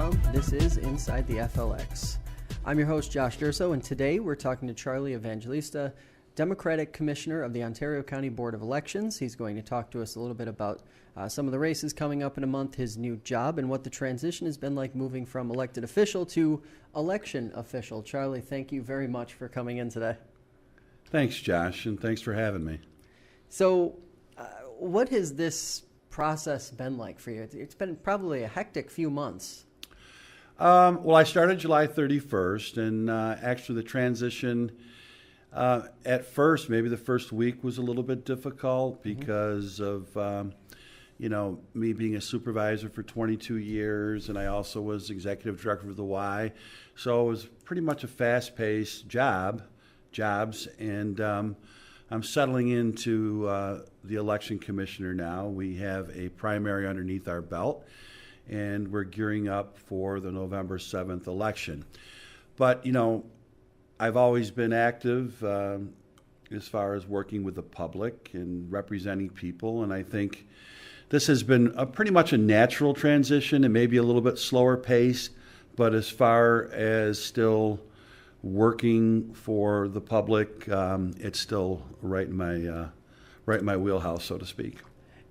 FLX.com. This is Inside the FLX. I'm your host, Josh Durso, and today we're talking to Charlie Evangelista, Democratic Commissioner of the Ontario County Board of Elections. He's going to talk to us a little bit about some of the races coming up in a month, his new job, and what the transition has been like moving from elected official to election official. Charlie, thank you very much for coming in today. Thanks, Josh, and thanks for having me. So, what has this process been like for you? It's been probably a hectic few months. Well, I started July 31st, and actually the transition at first, maybe the first week was a little bit difficult because of, me being a supervisor for 22 years, and I also was executive director of the Y. So it was pretty much a fast-paced jobs, and I'm settling into the election commissioner now. We have a primary underneath our belt, and we're gearing up for the November 7th election. But, I've always been active as far as working with the public and representing people, and I think this has been pretty much a natural transition and maybe a little bit slower pace, but as far as still working for the public, it's still right in my wheelhouse, so to speak.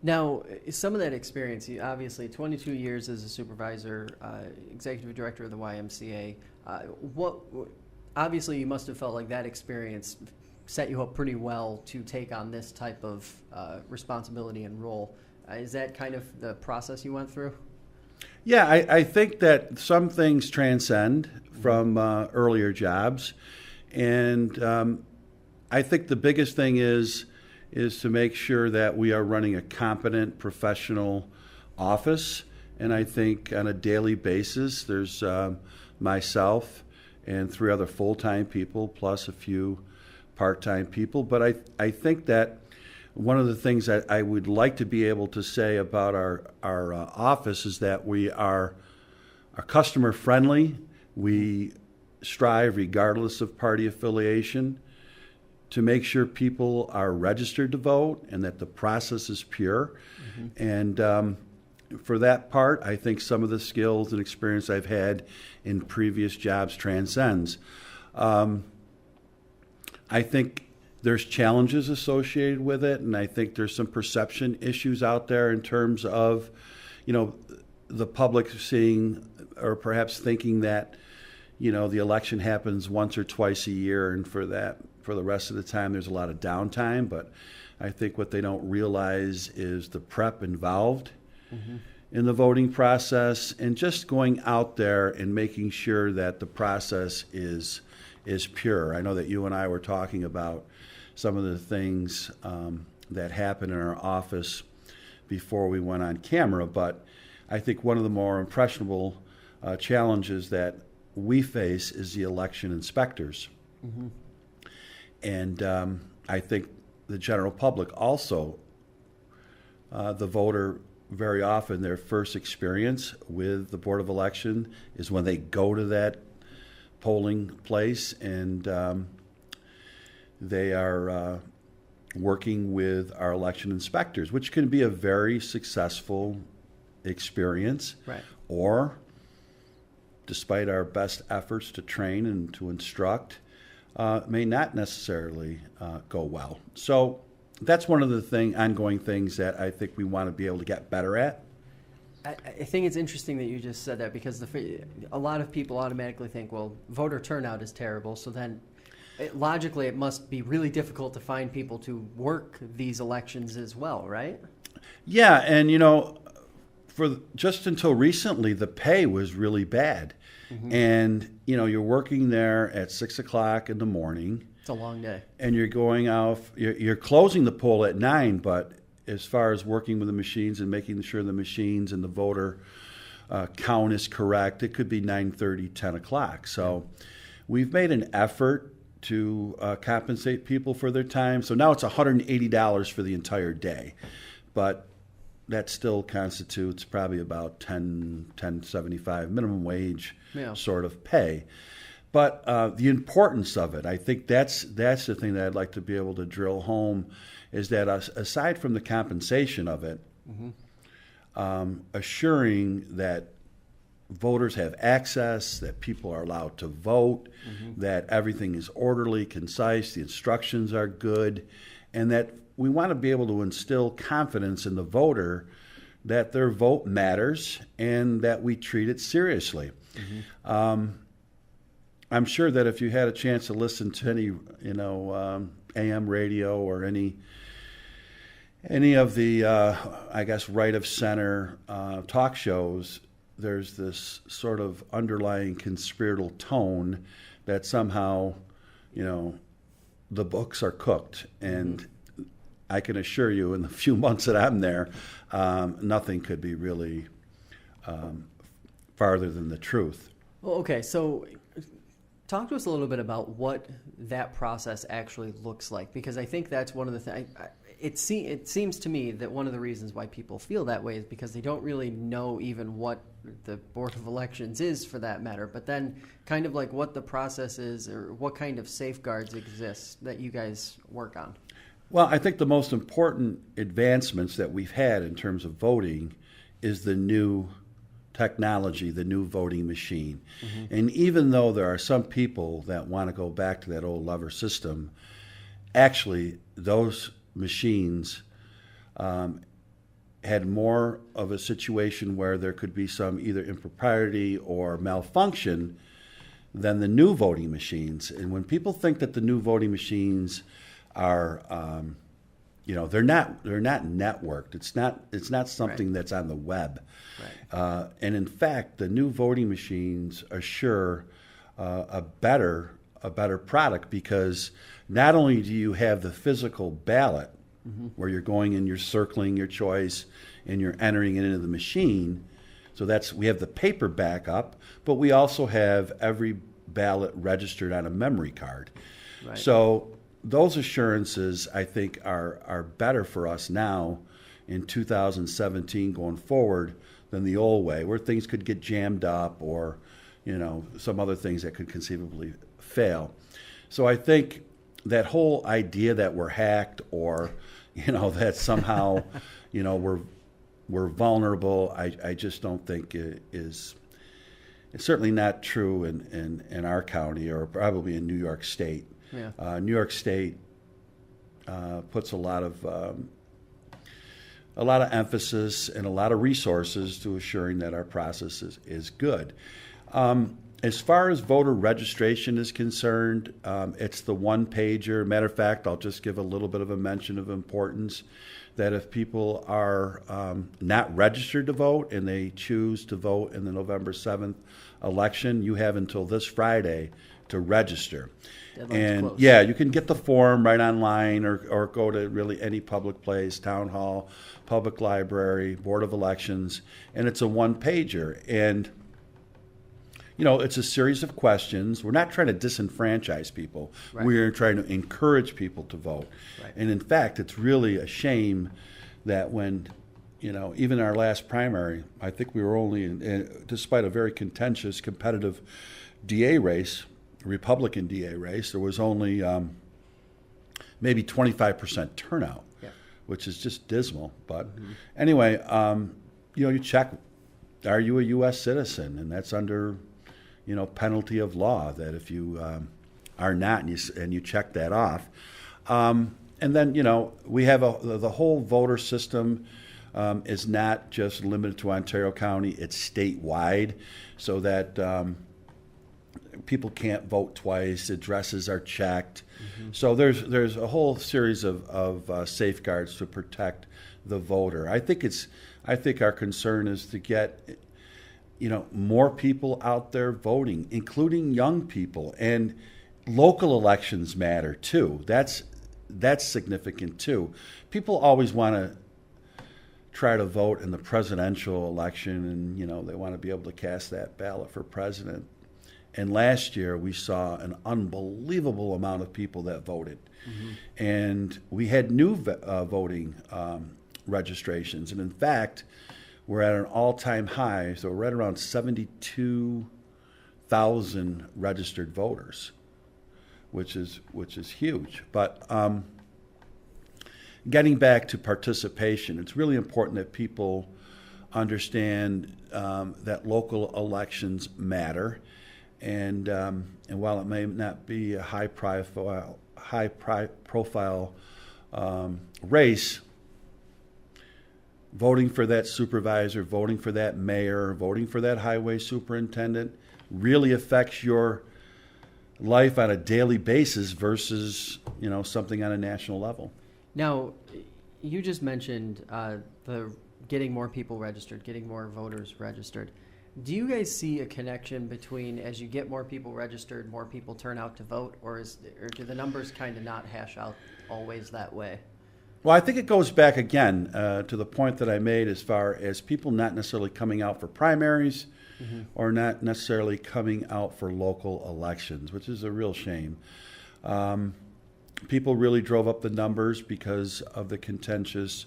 Now, some of that experience, you obviously 22 years as a supervisor, executive director of the YMCA, obviously you must have felt like that experience set you up pretty well to take on this type of responsibility and role. Is that kind of the process you went through? Yeah, I think that some things transcend from earlier jobs, and I think the biggest thing is to make sure that we are running a competent, professional office. And I think on a daily basis, there's myself and 3 other full-time people plus a few part-time people. But I think that one of the things that I would like to be able to say about our office is that we are customer friendly. We strive, regardless of party affiliation, to make sure people are registered to vote and that the process is pure. Mm-hmm. And for that part, I think some of the skills and experience I've had in previous jobs transcends. I think there's challenges associated with it, and I think there's some perception issues out there in terms of, the public seeing or perhaps thinking that, the election happens once or twice a year, and for the rest of the time there's a lot of downtime. But I think what they don't realize is the prep involved in the voting process, and just going out there and making sure that the process is pure. I know that you and I were talking about some of the things that happened in our office before we went on camera, but I think one of the more impressionable challenges that we face is the election inspectors. Mm-hmm. And I think the general public also, the voter, very often their first experience with the Board of Election is when they go to that polling place, and they are working with our election inspectors, which can be a very successful experience. Right. Or, despite our best efforts to train and to instruct, may not necessarily go well. So that's one of the ongoing things that I think we want to be able to get better at. I think it's interesting that you just said that, because a lot of people automatically think, well, voter turnout is terrible, so then logically it must be really difficult to find people to work these elections as well, right? Yeah, and for just until recently, the pay was really bad. Mm-hmm. And, you're working there at 6 o'clock in the morning. It's a long day. And you're going out, you're closing the poll at 9, but as far as working with the machines and making sure the machines and the voter count is correct, it could be 9:30, 10 o'clock. So we've made an effort to compensate people for their time. So now it's $180 for the entire day. But that still constitutes probably about $10.75 minimum wage sort of pay. But the importance of it, I think that's the thing that I'd like to be able to drill home, is that aside from the compensation of it, assuring that voters have access, that people are allowed to vote, that everything is orderly, concise, the instructions are good, and that we want to be able to instill confidence in the voter that their vote matters and that we treat it seriously. I'm sure that if you had a chance to listen to any, AM radio or any of the, I guess, right of center talk shows, there's this sort of underlying conspiratorial tone that somehow, the books are cooked. And I can assure you, in the few months that I'm there, nothing could be really farther than the truth. Well, okay, so talk to us a little bit about what that process actually looks like, because I think that's one of the things. It seems to me that one of the reasons why people feel that way is because they don't really know even what the Board of Elections is, for that matter, but then kind of like what the process is or what kind of safeguards exist that you guys work on. Well, I think the most important advancements that we've had in terms of voting is the new technology, the new voting machine. And even though there are some people that want to go back to that old lever system, actually those machines had more of a situation where there could be some either impropriety or malfunction than the new voting machines. And when people think that the new voting machines are, they're not networked. It's not something that's on the web. And in fact, the new voting machines assure a better product, because not only do you have the physical ballot where you're going and you're circling your choice and you're entering it into the machine, so we have the paper backup, but we also have every ballot registered on a memory card. So those assurances, I think, are better for us now in 2017 going forward than the old way, where things could get jammed up or, some other things that could conceivably fail. So I think that whole idea that we're hacked or, that somehow, we're vulnerable, I just don't think it's certainly not true in our county or probably in New York State. New York State puts a lot of emphasis and a lot of resources to assuring that our process is good. As far as voter registration is concerned, it's the one-pager. Matter of fact, I'll just give a little bit of a mention of importance that if people are not registered to vote and they choose to vote in the November 7th election, you have until this Friday to register. Deadline's close. Yeah, you can get the form right online or go to really any public place, town hall, public library, Board of Elections, and it's a one-pager. And, it's a series of questions. We're not trying to disenfranchise people. We're trying to encourage people to vote. And in fact, it's really a shame that when, even our last primary, I think we were only, despite a very contentious, competitive DA race, Republican DA race, there was only maybe 25% turnout, which is just dismal. But anyway, you check, are you a U.S. citizen? And that's under, penalty of law, that if you are not and you check that off. And then, we have the whole voter system is not just limited to Ontario County, it's statewide, so that people can't vote twice, addresses are checked. So there's a whole series of safeguards to protect the voter. I think our concern is to get more people out there voting, including young people, and local elections matter too. That's significant too. People always want to try to vote in the presidential election, and they want to be able to cast that ballot for president. And last year we saw an unbelievable amount of people that voted, and we had new voting registrations, and in fact, we're at an all-time high. So we're at around 72,000 registered voters, which is huge. But getting back to participation, it's really important that people understand that local elections matter, and while it may not be a high profile race, voting for that supervisor, voting for that mayor, voting for that highway superintendent really affects your life on a daily basis versus, something on a national level. Now, you just mentioned the getting more people registered, getting more voters registered. Do you guys see a connection between, as you get more people registered, more people turn out to vote, or do the numbers kind of not hash out always that way? Well, I think it goes back again to the point that I made as far as people not necessarily coming out for primaries or not necessarily coming out for local elections, which is a real shame. People really drove up the numbers because of the contentious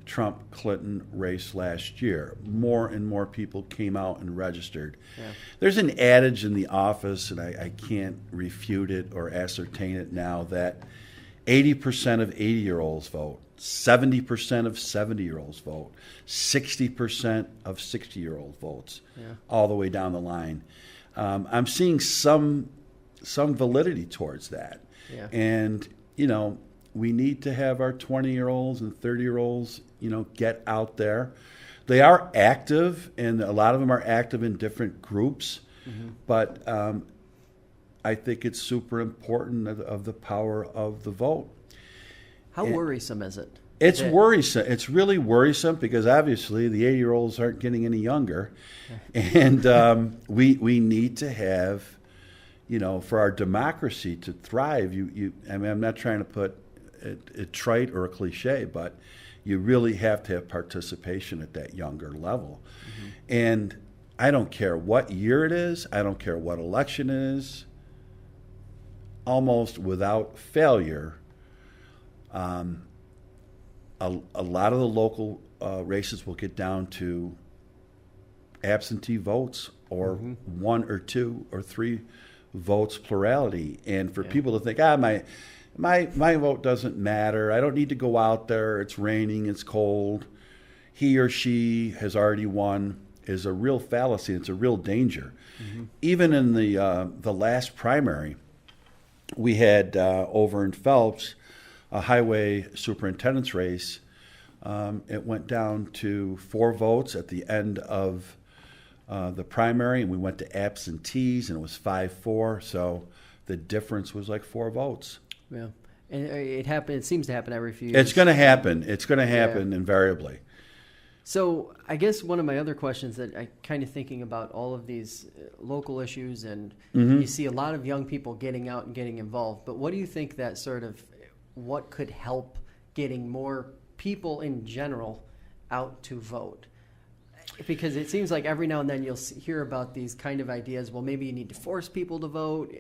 Trump-Clinton race last year. More and more people came out and registered. Yeah. There's an adage in the office, and I can't refute it or ascertain it now, that 80% of 80-year-olds vote, 70% of 70-year-olds vote, 60% of 60-year-old votes, all the way down the line. I'm seeing some validity towards that. Yeah. And, we need to have our 20-year-olds and 30-year-olds, get out there. They are active, and a lot of them are active in different groups, but I think it's super important of the power of the vote. How worrisome is it? It's worrisome. It's really worrisome because obviously the 80-year-olds aren't getting any younger, and we need to have, for our democracy to thrive. I'm not trying to put it trite or a cliche, but you really have to have participation at that younger level. And I don't care what year it is. I don't care what election it is. Almost without failure, a lot of the local races will get down to absentee votes or 1 or 2 or 3 votes plurality. And for people to think, my vote doesn't matter. I don't need to go out there. It's raining. It's cold. He or she has already won is a real fallacy. It's a real danger. Even in the last primary, we had over in Phelps a highway superintendent's race. It went down to 4 votes at the end of the primary, and we went to absentees, and it was 5-4. So the difference was like 4 votes. Yeah, and it seems to happen every few years. It's going to happen. It's going to happen invariably. So I guess one of my other questions that I kind of thinking about all of these local issues, and you see a lot of young people getting out and getting involved. But what do you think that what could help getting more people in general out to vote? Because it seems like every now and then you'll hear about these kind of ideas. Well, maybe you need to force people to vote.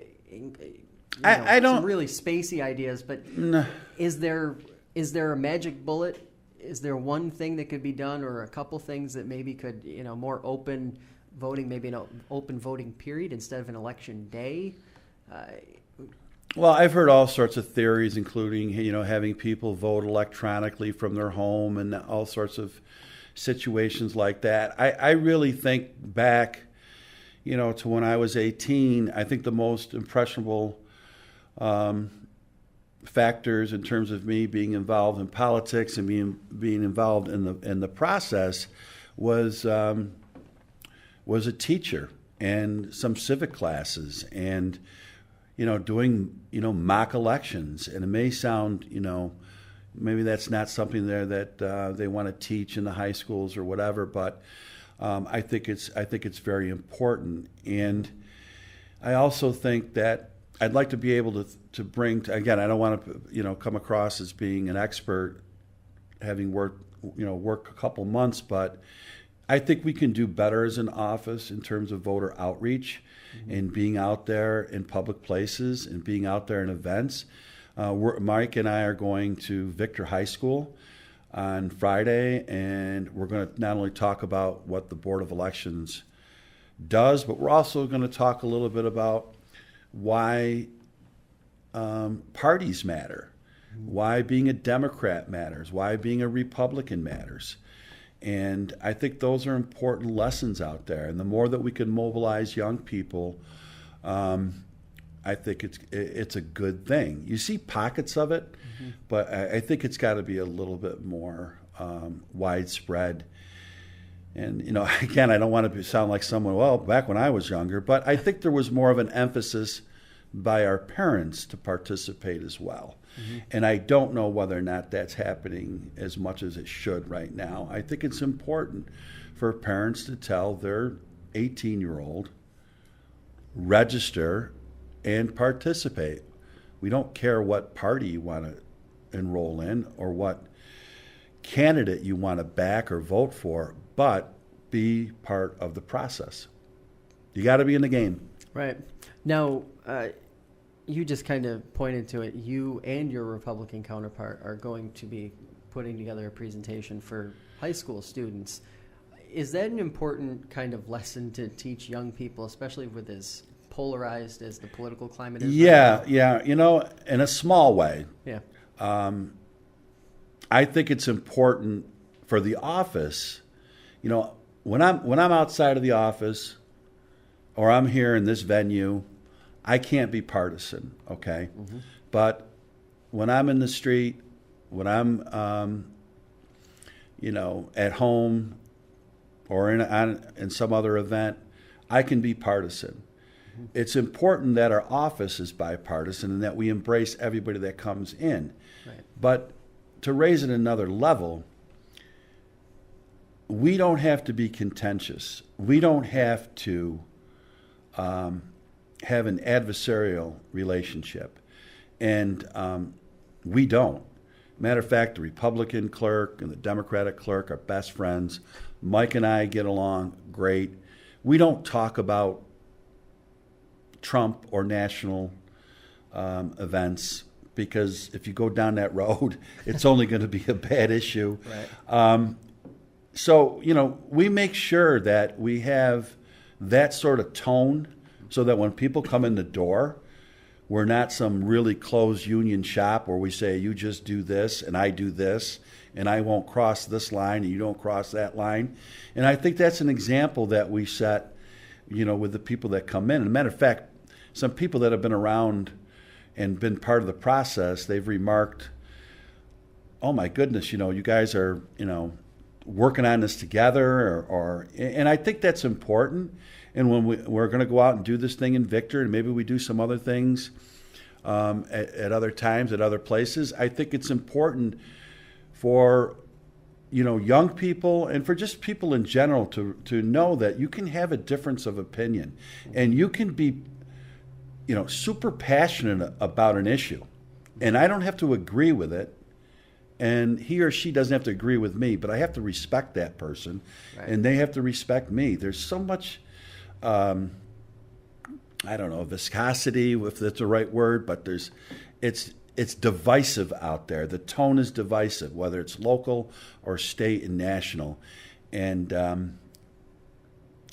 I don't. Some really spacey ideas, but is there a magic bullet? Is there one thing that could be done, or a couple things that maybe could, more open voting, maybe an open voting period instead of an election day? Well, I've heard all sorts of theories, including having people vote electronically from their home and all sorts of situations like that. I really think back, to when I was 18. I think the most impressionable factors in terms of me being involved in politics and being involved in the process was a teacher and some civic classes and doing mock elections. And it may sound maybe that's not something there that they want to teach in the high schools or whatever, but I think it's very important. And I also think that I'd like to be able to bring, again, I don't want to, come across as being an expert, having worked a couple months, but I think we can do better as an office in terms of voter outreach and being out there in public places and being out there in events. Mike and I are going to Victor High School on Friday, and we're going to not only talk about what the Board of Elections does, but we're also going to talk a little bit about why parties matter, why being a Democrat matters, why being a Republican matters. And I think those are important lessons out there. And the more that we can mobilize young people, I think it's a good thing. You see pockets of it, but I think it's got to be a little bit more widespread. And, again, I don't want to sound like someone, well, back when I was younger, but I think there was more of an emphasis by our parents to participate as well. And I don't know whether or not that's happening as much as it should right now. I think it's important for parents to tell their 18-year-old, register and participate. We don't care what party you want to enroll in or what candidate you want to back or vote for, but be part of the process. You got to be in the game. Right. Now, you just kind of pointed to it. You and your Republican counterpart are going to be putting together a presentation for high school students. Is that an important kind of lesson to teach young people, especially with as polarized as the political climate is? Yeah, yeah. In a small way. Yeah. I think it's important for the office. When I'm outside of the office or I'm here in this venue, I can't be partisan, okay? But when I'm in the street, when I'm, at home or in some other event, I can be partisan. It's important that our office is bipartisan and that we embrace everybody that comes in. Right. But to raise it another level, we don't have to be contentious. We don't have to have an adversarial relationship. And we don't. Matter of fact, the Republican clerk and the Democratic clerk are best friends. Mike and I get along great. We don't talk about Trump or national events, because if you go down that road, it's only going to be a bad issue. Right. So, we make sure that we have that sort of tone so that when people come in the door, we're not some really closed union shop where we say, you just do this and I do this and I won't cross this line and you don't cross that line. And I think that's an example that we set, with the people that come in. As a matter of fact, some people that have been around and been part of the process, they've remarked, oh my goodness, you guys are, working on this together, and I think that's important. And when we're going to go out and do this thing in Victor, and maybe we do some other things at other times, at other places, I think it's important for young people and for just people in general to know that you can have a difference of opinion, and you can be super passionate about an issue, and I don't have to agree with it. And he or she doesn't have to agree with me, but I have to respect that person, right. And they have to respect me. There's so much, viscosity, if that's the right word, but it's divisive out there. The tone is divisive, whether it's local or state and national, and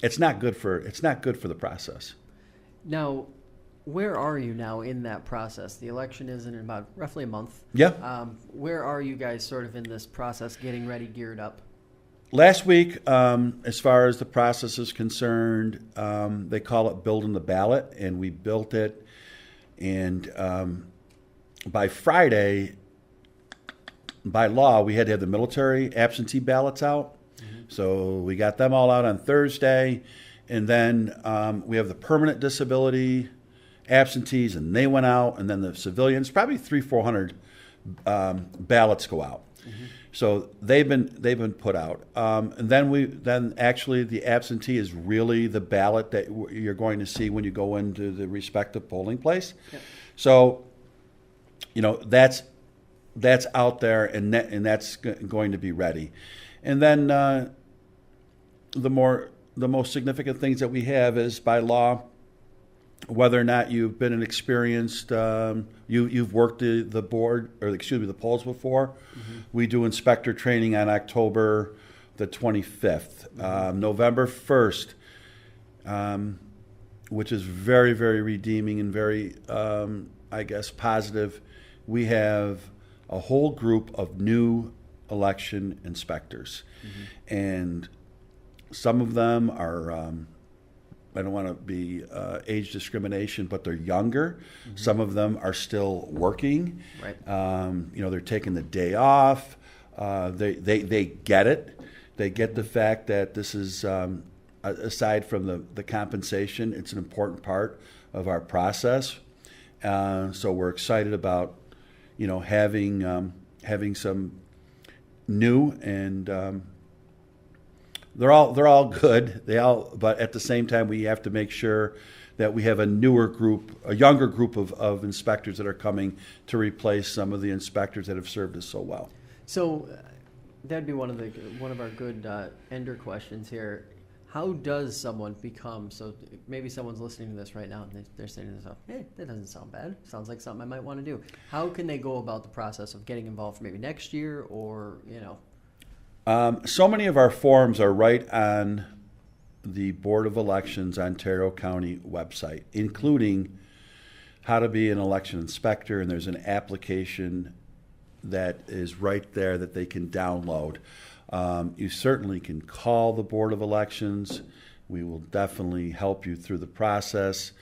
it's not good for the process. Now, where are you now in that process? The election is in about roughly a month. Yeah. Where are you guys sort of in this process, getting ready, geared up? Last week, as far as the process is concerned, they call it building the ballot, and we built it. And by Friday, by law, we had to have the military absentee ballots out. Mm-hmm. So we got them all out on Thursday. And then we have the permanent disability absentees, and they went out, and then the civilians, probably 400 ballots go out. Mm-hmm. So they've been put out, and then actually the absentee is really the ballot that you're going to see when you go into the respective polling place. Yeah. So that's out there, and that's going to be ready. And then the most significant things that we have is by law, whether or not you've been an experienced, you've worked the polls before. Mm-hmm. We do inspector training on October the 25th. Mm-hmm. November 1st, which is very, very redeeming and very, positive. We have a whole group of new election inspectors. And some of them are, I don't want to be age discrimination, but they're younger. Some of them are still working. Right. They're taking the day off. They get it. They get the fact that this is, aside from the compensation, it's an important part of our process. So we're excited about, having some new, and they're all good. But at the same time, we have to make sure that we have a younger group of inspectors that are coming to replace some of the inspectors that have served us so well. So that'd be one of our good ender questions here. How does someone become, so maybe someone's listening to this right now and they're saying to themselves, hey, that doesn't sound bad. Sounds like something I might want to do. How can they go about the process of getting involved maybe next year or, So many of our forms are right on the Board of Elections Ontario County website, including how to be an election inspector, and there's an application that is right there that they can download. You certainly can call the Board of Elections. We will definitely help you through the process.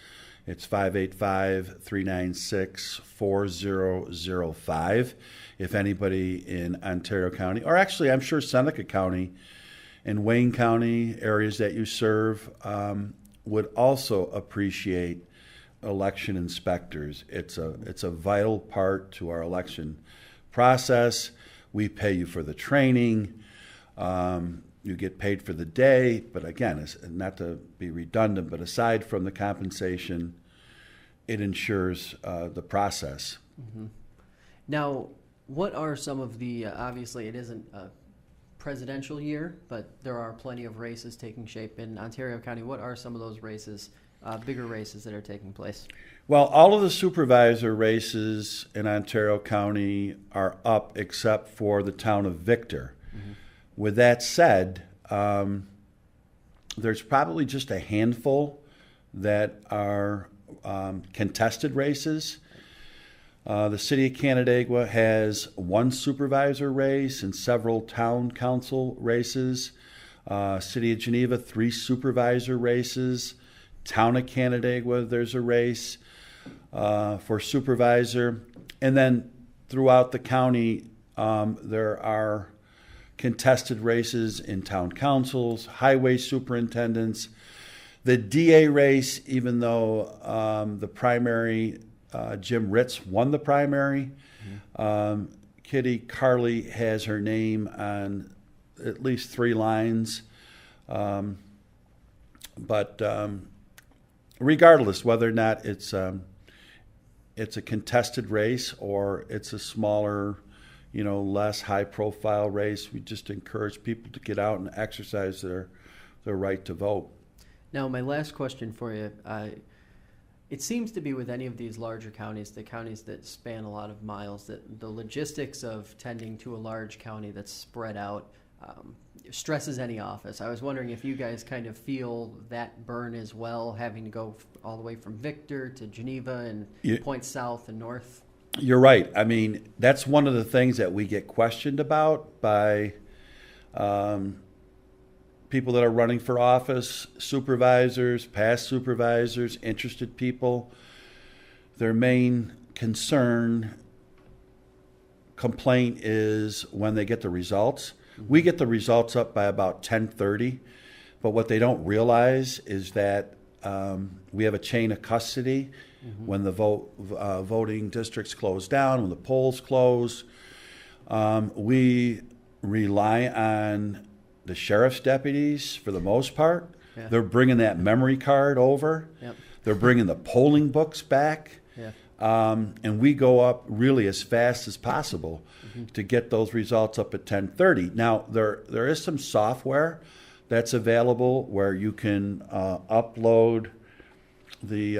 It's 585-396-4005. If anybody in Ontario County, or actually I'm sure Seneca County and Wayne County, areas that you serve, would also appreciate election inspectors. It's a vital part to our election process. We pay you for the training. You get paid for the day, but again, it's not to be redundant, but aside from the compensation, it ensures the process. Now, what are some of the, obviously it isn't a presidential year, but there are plenty of races taking shape in Ontario County. What are some of those races, bigger races that are taking place? Well, all of the supervisor races in Ontario County are up except for the town of Victor. With that said, there's probably just a handful that are contested races. The city of Canandaigua has one supervisor race and several town council races. City of Geneva, 3 supervisor races. Town of Canandaigua, there's a race for supervisor. And then throughout the county, there are contested races in town councils, highway superintendents. The DA race, even though the primary, Jim Ritz won the primary, Kitty Carley has her name on at least 3 lines. But regardless, whether or not it's a contested race or it's a smaller, less high-profile race, we just encourage people to get out and exercise their right to vote. Now, my last question for you, it seems to be with any of these larger counties, the counties that span a lot of miles, that the logistics of tending to a large county that's spread out stresses any office. I was wondering if you guys kind of feel that burn as well, having to go all the way from Victor to Geneva and points south and north. You're right. I mean, that's one of the things that we get questioned about by people that are running for office, supervisors, past supervisors, interested people. Their main complaint is when they get the results. We get the results up by about 10:30, but what they don't realize is that we have a chain of custody. When the voting districts close down, when the polls close, we rely on the sheriff's deputies for the most part. Yeah. They're bringing that memory card over. Yep. They're bringing the polling books back. Yeah. And we go up really as fast as possible to get those results up at 10:30. Now, there is some software that's available where you can upload the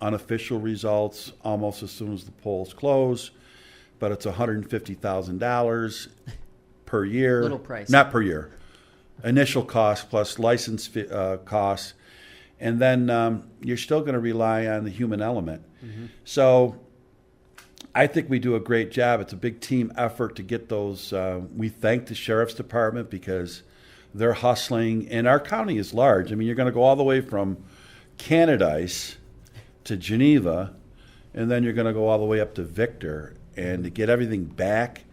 unofficial results almost as soon as the polls close, but it's $150,000 per year. Little price. Not per year. Initial cost plus license costs, and then you're still going to rely on the human element. So I think we do a great job. It's a big team effort to get those. We thank the Sheriff's Department because they're hustling, and our county is large. I mean, you're going to go all the way from Canadice to Geneva, and then you're going to go all the way up to Victor, and to get everything back.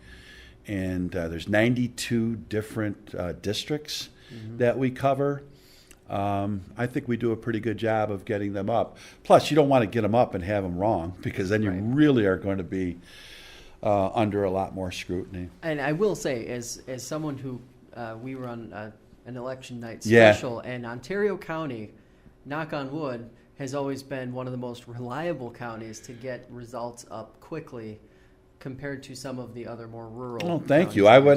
And there's 92 different districts that we cover. I think we do a pretty good job of getting them up. Plus, you don't want to get them up and have them wrong, because then you really are going to be under a lot more scrutiny. And I will say, as someone who we run an election night special, and Ontario County, knock on wood, has always been one of the most reliable counties to get results up quickly compared to some of the other more rural. Oh, thank you. I'm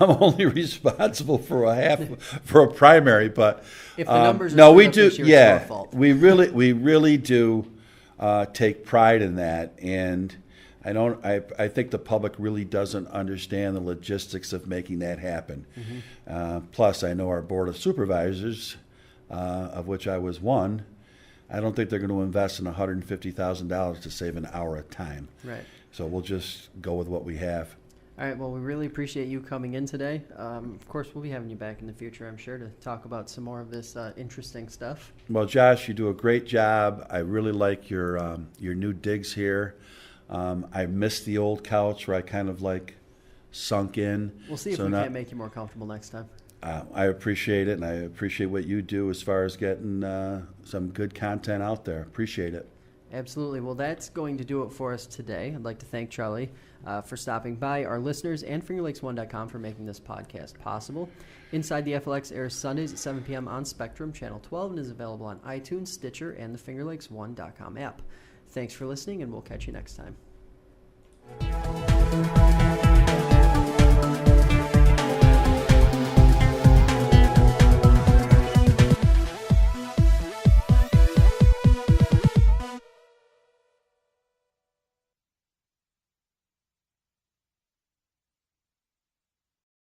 only responsible for a primary, but if the numbers are no, we do. It's your fault. We really do take pride in that, and I think the public really doesn't understand the logistics of making that happen. Plus, I know our board of supervisors, of which I was one, I don't think they're going to invest in $150,000 to save an hour of time. Right. So we'll just go with what we have. All right. Well, we really appreciate you coming in today. Of course, we'll be having you back in the future, I'm sure, to talk about some more of this interesting stuff. Well, Josh, you do a great job. I really like your new digs here. I miss the old couch where I kind of sunk in. We'll see if we can't make you more comfortable next time. I appreciate it, and I appreciate what you do as far as getting some good content out there. Appreciate it. Absolutely. Well, that's going to do it for us today. I'd like to thank Charlie for stopping by, our listeners, and FingerLakes1.com for making this podcast possible. Inside the FLX airs Sundays at 7 p.m. on Spectrum, Channel 12, and is available on iTunes, Stitcher, and the FingerLakes1.com app. Thanks for listening, and we'll catch you next time.